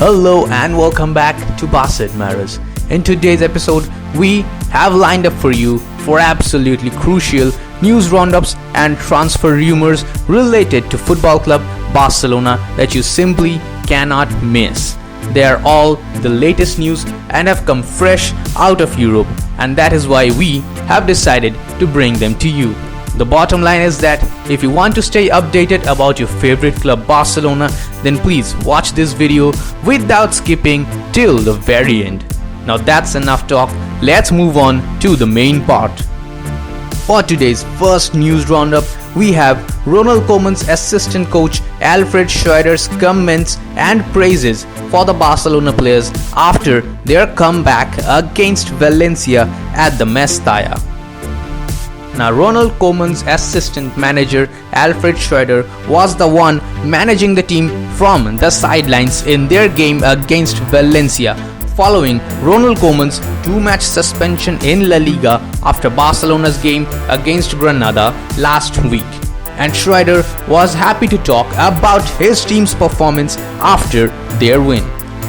Hello and welcome back to BARÇA Matters. In today's episode, we have lined up for you for absolutely crucial news roundups and transfer rumors related to football club Barcelona that you simply cannot miss. They are all the latest news and have come fresh out of Europe, and that is why we have decided to bring them to you. The bottom line is that if you want to stay updated about your favorite club Barcelona, then please watch this video without skipping till the very end. Now that's enough talk, let's move on to the main part. For today's first news roundup, we have Ronald Koeman's assistant coach Alfred Schreuder's comments and praises for the Barcelona players after their comeback against Valencia at the Mestalla. Now, Ronald Koeman's assistant manager Alfred Schreuder was the one managing the team from the sidelines in their game against Valencia, following Ronald Koeman's 2-match suspension in La Liga after Barcelona's game against Granada last week. And Schreuder was happy to talk about his team's performance after their win.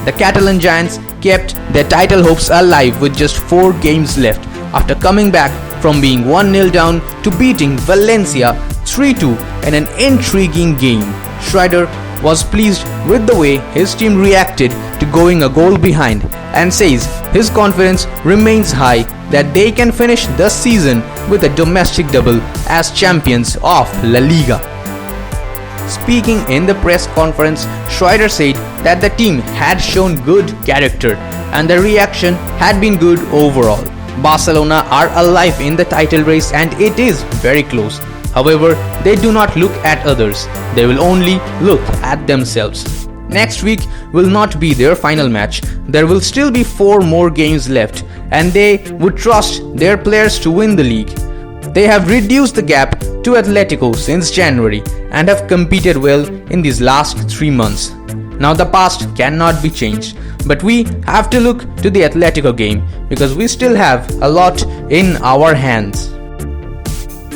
The Catalan Giants kept their title hopes alive with just 4 games left after coming back from being 1-0 down to beating Valencia 3-2 in an intriguing game. Schreuder was pleased with the way his team reacted to going a goal behind and says his confidence remains high that they can finish the season with a domestic double as champions of La Liga. Speaking in the press conference, Schreuder said that the team had shown good character and the reaction had been good overall. Barcelona are alive in the title race and it is very close. However, they do not look at others, they will only look at themselves. Next week will not be their final match, there will still be 4 more games left and they would trust their players to win the league. They have reduced the gap to Atletico since January and have competed well in these last 3 months. Now the past cannot be changed, but we have to look to the Atletico game because we still have a lot in our hands.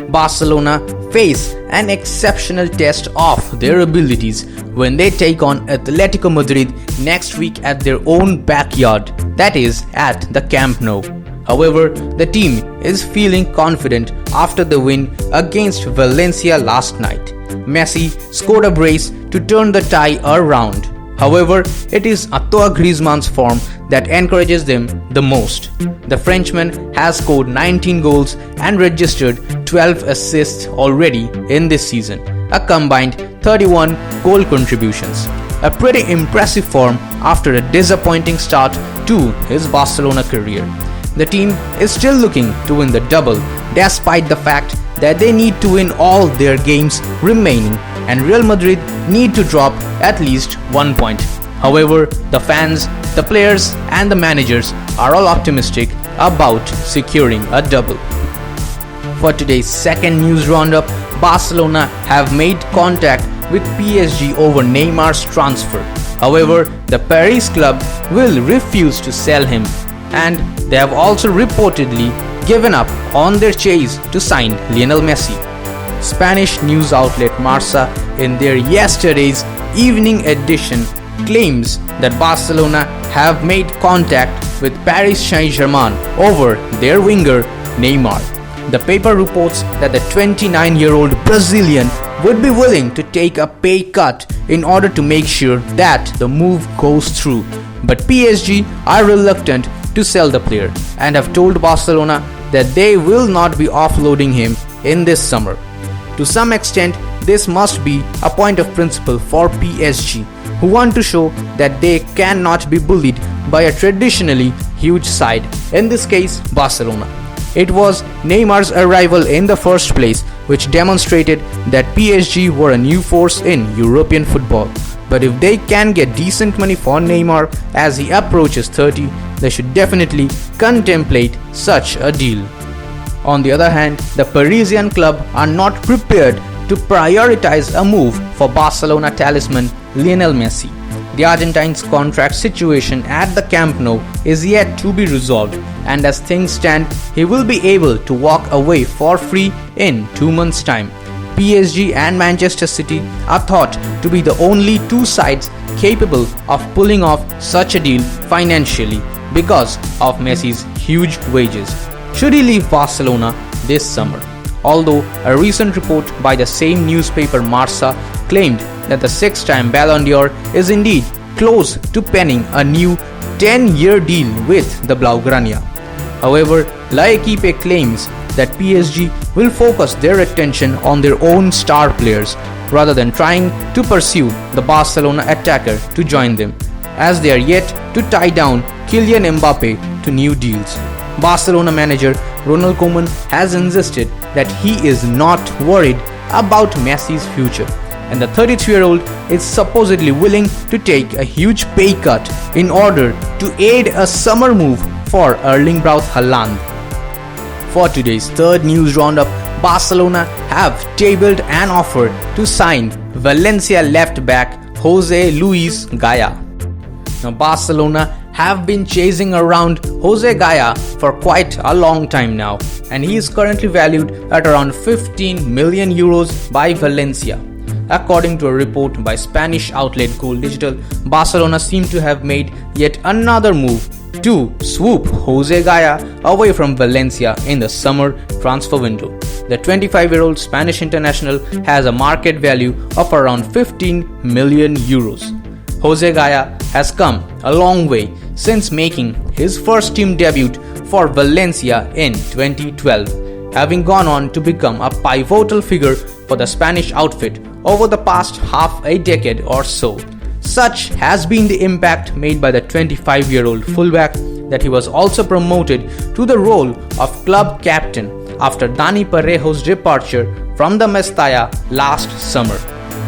Barcelona face an exceptional test of their abilities when they take on Atletico Madrid next week at their own backyard, that is at the Camp Nou. However, the team is feeling confident after the win against Valencia last night. Messi scored a brace to turn the tie around. However, it is Antoine Griezmann's form that encourages them the most. The Frenchman has scored 19 goals and registered 12 assists already in this season, a combined 31 goal contributions. A pretty impressive form after a disappointing start to his Barcelona career. The team is still looking to win the double despite the fact that they need to win all their games remaining and Real Madrid need to drop at least 1 point. However, the fans, the players and the managers are all optimistic about securing a double. For today's second news roundup, Barcelona have made contact with PSG over Neymar's transfer. However, the Paris club will refuse to sell him and they have also reportedly given up on their chase to sign Lionel Messi. Spanish news outlet BARÇA in their yesterday's evening edition claims that Barcelona have made contact with Paris Saint-Germain over their winger Neymar. The paper reports that the 29-year-old Brazilian would be willing to take a pay cut in order to make sure that the move goes through. But PSG are reluctant to sell the player and have told Barcelona that they will not be offloading him in this summer. To some extent, this must be a point of principle for PSG, who want to show that they cannot be bullied by a traditionally huge side, in this case Barcelona. It was Neymar's arrival in the first place which demonstrated that PSG were a new force in European football. But if they can get decent money for Neymar as he approaches 30, they should definitely contemplate such a deal. On the other hand, the Parisian club are not prepared to prioritize a move for Barcelona talisman Lionel Messi. The Argentine's contract situation at the Camp Nou is yet to be resolved, and as things stand, he will be able to walk away for free in 2 months' time. PSG and Manchester City are thought to be the only 2 sides capable of pulling off such a deal financially because of Messi's huge wages should he leave Barcelona this summer. Although a recent report by the same newspaper BARÇA claimed that the six-time Ballon d'Or is indeed close to penning a new 10-year deal with the Blaugrana. However, La Equipe claims that PSG will focus their attention on their own star players rather than trying to pursue the Barcelona attacker to join them, as they are yet to tie down Kylian Mbappe to new deals. Barcelona manager Ronald Koeman has insisted that he is not worried about Messi's future, and the 33-year-old is supposedly willing to take a huge pay cut in order to aid a summer move for Erling Braut Haaland. For today's third news roundup, Barcelona have tabled an offer to sign Valencia left back Jose Gaya. Now, Barcelona have been chasing around Jose Gaya for quite a long time now, and he is currently valued at around 15 million euros by Valencia. According to a report by Spanish outlet Goal Digital, Barcelona seem to have made yet another move to swoop Jose Gaya away from Valencia in the summer transfer window. The 25-year-old Spanish international has a market value of around 15 million euros. Jose Gaya has come a long way since making his first team debut for Valencia in 2012, having gone on to become a pivotal figure for the Spanish outfit over the past half a decade or so. Such has been the impact made by the 25-year-old fullback that he was also promoted to the role of club captain after Dani Parejo's departure from the Mestalla last summer.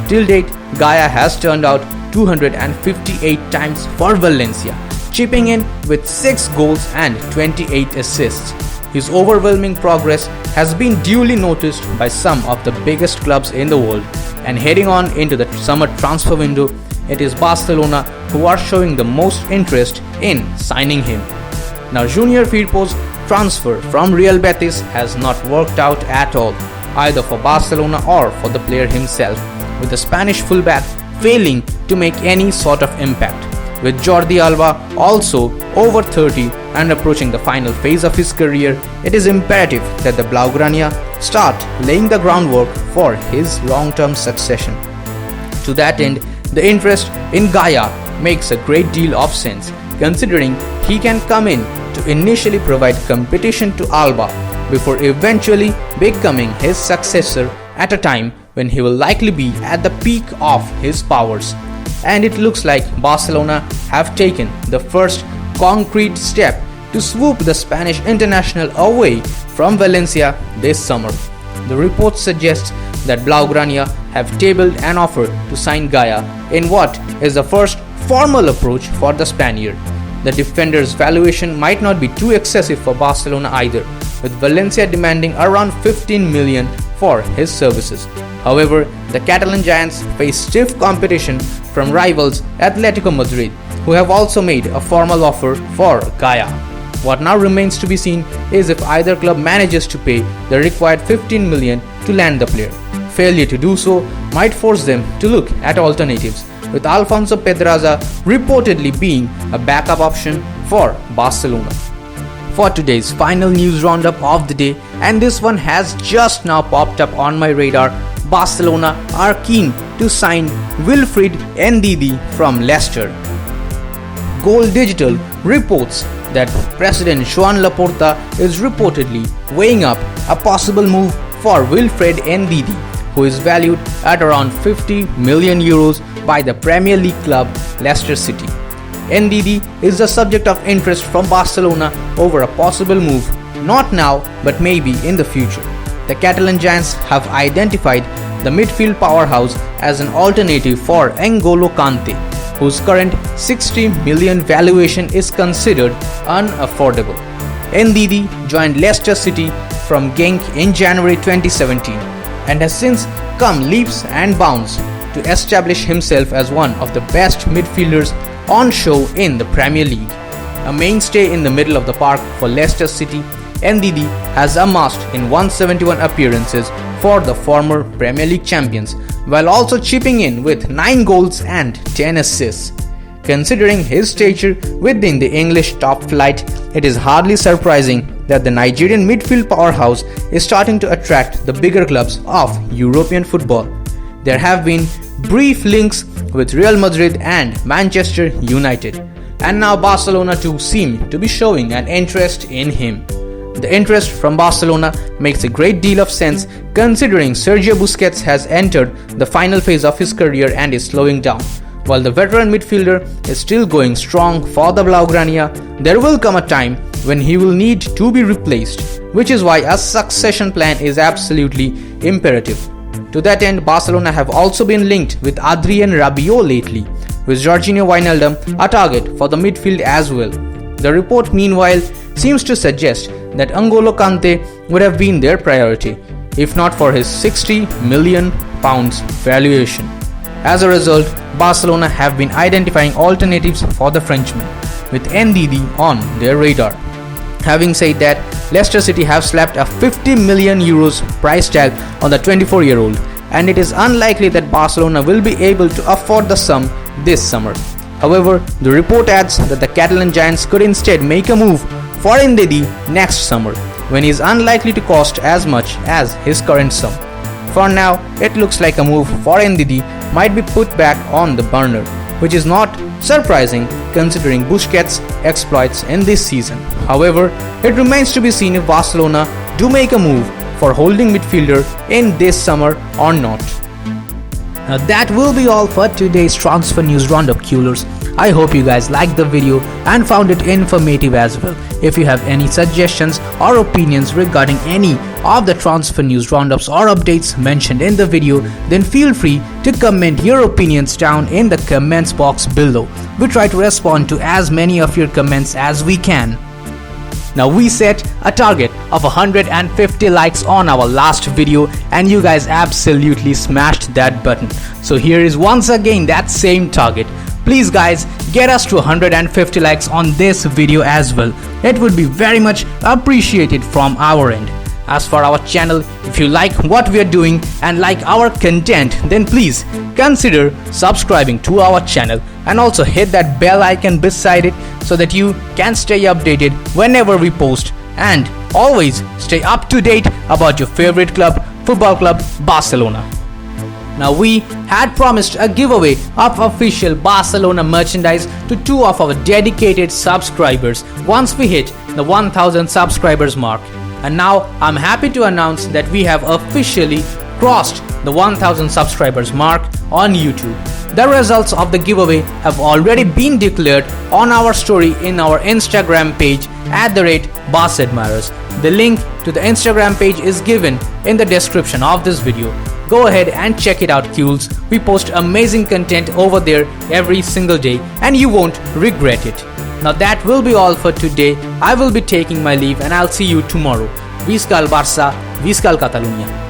Till date, Gaya has turned out 258 times for Valencia, chipping in with 6 goals and 28 assists. His overwhelming progress has been duly noticed by some of the biggest clubs in the world, and heading on into the summer transfer window, it is Barcelona who are showing the most interest in signing him. Now, Junior Firpo's transfer from Real Betis has not worked out at all, either for Barcelona or for the player himself, with the Spanish fullback failing to make any sort of impact. With Jordi Alba also over 30 and approaching the final phase of his career, it is imperative that the Blaugrana start laying the groundwork for his long-term succession. To that end, the interest in Gaya makes a great deal of sense, considering he can come in to initially provide competition to Alba before eventually becoming his successor at a time when he will likely be at the peak of his powers. And it looks like Barcelona have taken the first concrete step to swoop the Spanish international away from Valencia this summer. The report suggests that Blaugrana have tabled an offer to sign Gaya in what is the first formal approach for the Spaniard. The defender's valuation might not be too excessive for Barcelona either, with Valencia demanding around 15 million for his services. However, the Catalan Giants face stiff competition from rivals Atletico Madrid, who have also made a formal offer for Gaya. What now remains to be seen is if either club manages to pay the required 15 million to land the player. Failure to do so might force them to look at alternatives, with Alfonso Pedraza reportedly being a backup option for Barcelona. For today's final news roundup of the day, and this one has just now popped up on my radar, Barcelona are keen to sign Wilfred Ndidi from Leicester. Goal Digital reports that President Joan Laporta is reportedly weighing up a possible move for Wilfred Ndidi, who is valued at around 50 million euros by the Premier League club Leicester City. Ndidi is the subject of interest from Barcelona over a possible move, not now but maybe in the future. The Catalan Giants have identified the midfield powerhouse as an alternative for N'Golo Kante, whose current 60 million valuation is considered unaffordable. Ndidi joined Leicester City from Genk in January 2017 and has since come leaps and bounds to establish himself as one of the best midfielders on show in the Premier League. A mainstay in the middle of the park for Leicester City, Ndidi has amassed in 171 appearances for the former Premier League champions, while also chipping in with 9 goals and 10 assists. Considering his stature within the English top flight, it is hardly surprising that the Nigerian midfield powerhouse is starting to attract the bigger clubs of European football. There have been brief links with Real Madrid and Manchester United, and now Barcelona too seem to be showing an interest in him. The interest from Barcelona makes a great deal of sense considering Sergio Busquets has entered the final phase of his career and is slowing down. While the veteran midfielder is still going strong for the Blaugrana, there will come a time when he will need to be replaced, which is why a succession plan is absolutely imperative. To that end, Barcelona have also been linked with Adrien Rabiot lately, with Jorginho Wijnaldum a target for the midfield as well. The report meanwhile seems to suggest that N'Golo Kante would have been their priority, if not for his £60 million valuation. As a result, Barcelona have been identifying alternatives for the Frenchman, with Ndidi on their radar. Having said that, Leicester City have slapped a €50 million price tag on the 24-year-old, and it is unlikely that Barcelona will be able to afford the sum this summer. However, the report adds that the Catalan giants could instead make a move for Ndidi next summer, when he is unlikely to cost as much as his current sum. For now, it looks like a move for Ndidi might be put back on the burner, which is not surprising considering Busquets' exploits in this season. However, it remains to be seen if Barcelona do make a move for holding midfielder in this summer or not. Now that will be all for today's transfer news roundup, Coolers. I hope you guys liked the video and found it informative as well. If you have any suggestions or opinions regarding any of the transfer news roundups or updates mentioned in the video, then feel free to comment your opinions down in the comments box below. We try to respond to as many of your comments as we can. Now we set a target of 150 likes on our last video and you guys absolutely smashed that button. So here is once again that same target. Please guys, get us to 150 likes on this video as well. It would be very much appreciated from our end. As for our channel, if you like what we are doing and like our content, then please consider subscribing to our channel and also hit that bell icon beside it so that you can stay updated whenever we post, and always stay up to date about your favorite club, football club Barcelona. Now we had promised a giveaway of official Barcelona merchandise to 2 of our dedicated subscribers once we hit the 1000 subscribers mark. And now I'm happy to announce that we have officially crossed the 1000 subscribers mark on YouTube. The results of the giveaway have already been declared on our story in our Instagram page @BarcaAdmirers. The link to the Instagram page is given in the description of this video. Go ahead and check it out, Cools. We post amazing content over there every single day and you won't regret it. Now that will be all for today. I will be taking my leave and I'll see you tomorrow. VISÇA al Barça, VISÇA al Catalunya.